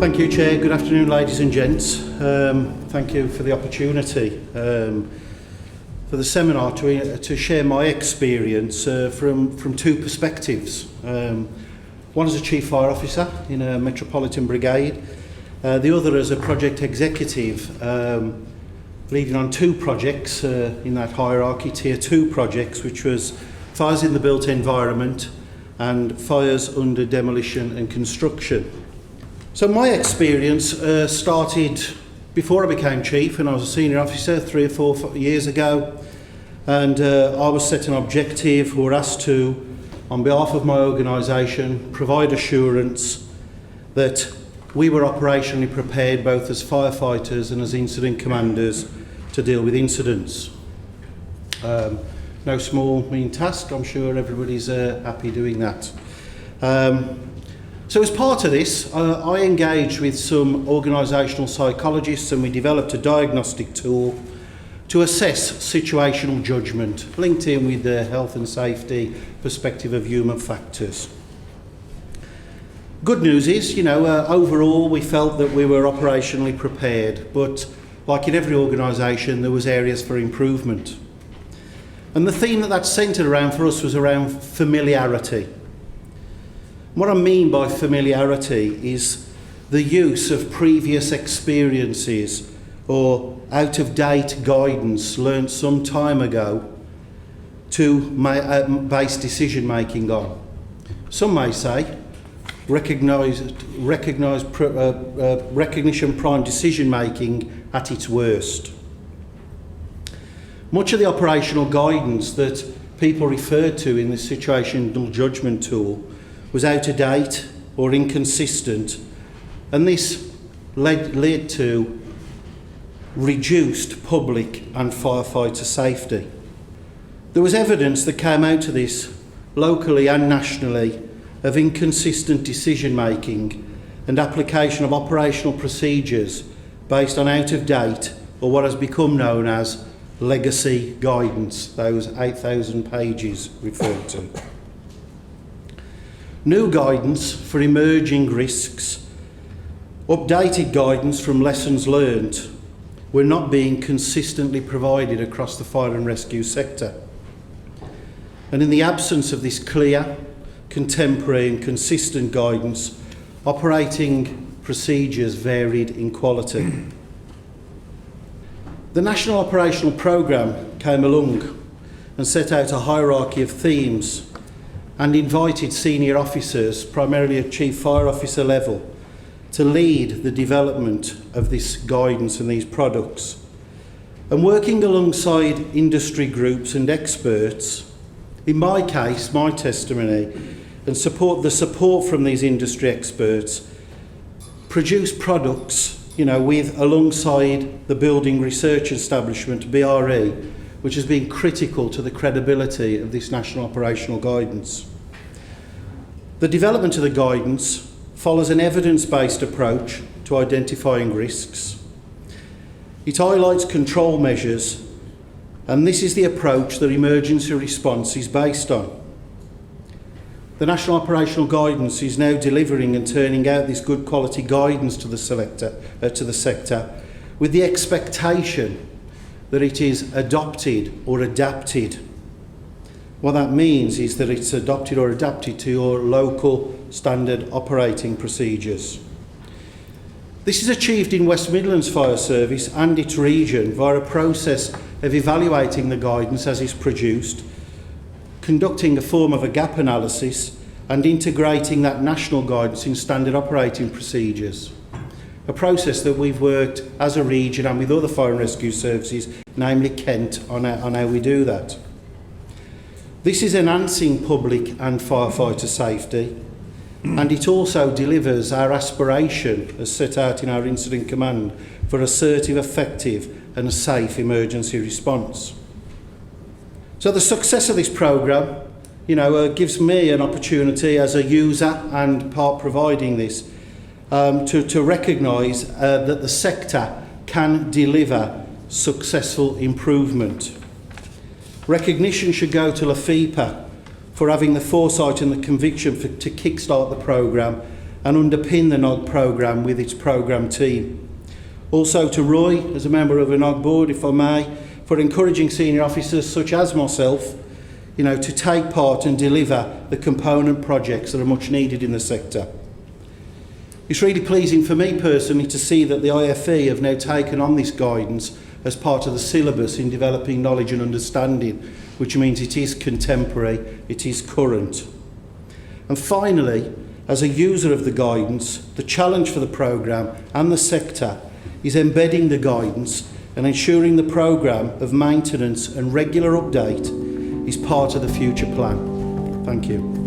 Thank you, Chair. Good afternoon, ladies and gents. Thank you for the opportunity for the seminar to share my experience from two perspectives. One as a Chief Fire Officer in a Metropolitan Brigade, the other as a project executive leading on two projects in that hierarchy, Tier 2 projects, which was fires in the built environment and fires under demolition and construction. So my experience started before I became Chief, and I was a senior officer 3 or 4 years ago, and I was set an objective, or asked to, on behalf of my organisation, provide assurance that we were operationally prepared both as firefighters and as incident commanders to deal with incidents. No small mean task, I'm sure everybody's happy doing that. So as part of this, I engaged with some organisational psychologists, and we developed a diagnostic tool to assess situational judgment, linked in with the health and safety perspective of human factors. Good news is, overall we felt that we were operationally prepared, but like in every organisation, there was areas for improvement. And the theme that centred around for us was around familiarity. What I mean by familiarity is the use of previous experiences or out-of-date guidance learnt some time ago to base decision-making on. Some may say recognition prime decision-making at its worst. Much of the operational guidance that people referred to in this situational judgment tool was out of date or inconsistent, and this led to reduced public and firefighter safety. There was evidence that came out of this locally and nationally of inconsistent decision making and application of operational procedures based on out of date or what has become known as legacy guidance, those 8,000 pages referred to. New guidance for emerging risks, updated guidance from lessons learnt were not being consistently provided across the fire and rescue sector. And in the absence of this clear, contemporary and consistent guidance, operating procedures varied in quality. The National Operational Programme came along and set out a hierarchy of themes and invited senior officers, primarily at Chief Fire Officer level, to lead the development of this guidance and these products. And working alongside industry groups and experts, in my case, my testimony, and the support from these industry experts, produce products, alongside the Building Research Establishment, BRE, which has been critical to the credibility of this national operational guidance. The development of the guidance follows an evidence-based approach to identifying risks. It highlights control measures, and this is the approach that emergency response is based on. The National Operational Guidance is now delivering and turning out this good quality guidance to the sector with the expectation that it is adopted or adapted. What that means is that it's adopted or adapted to your local standard operating procedures. This is achieved in West Midlands Fire Service and its region via a process of evaluating the guidance as it's produced, conducting a form of a gap analysis and integrating that national guidance in standard operating procedures. A process that we've worked as a region and with other fire and rescue services, namely Kent, on how we do that. This is enhancing public and firefighter safety, and it also delivers our aspiration as set out in our incident command for assertive, effective and safe emergency response. So the success of this programme, gives me an opportunity as a user and part providing this to recognise that the sector can deliver successful improvement. Recognition should go to LAFIPA for having the foresight and the conviction to kickstart the programme and underpin the NOG programme with its programme team. Also to Roy, as a member of the NOG board, if I may, for encouraging senior officers such as myself, to take part and deliver the component projects that are much needed in the sector. It's really pleasing for me personally to see that the IFE have now taken on this guidance as part of the syllabus in developing knowledge and understanding, which means it is contemporary, it is current. And finally, as a user of the guidance, the challenge for the programme and the sector is embedding the guidance and ensuring the programme of maintenance and regular update is part of the future plan. Thank you.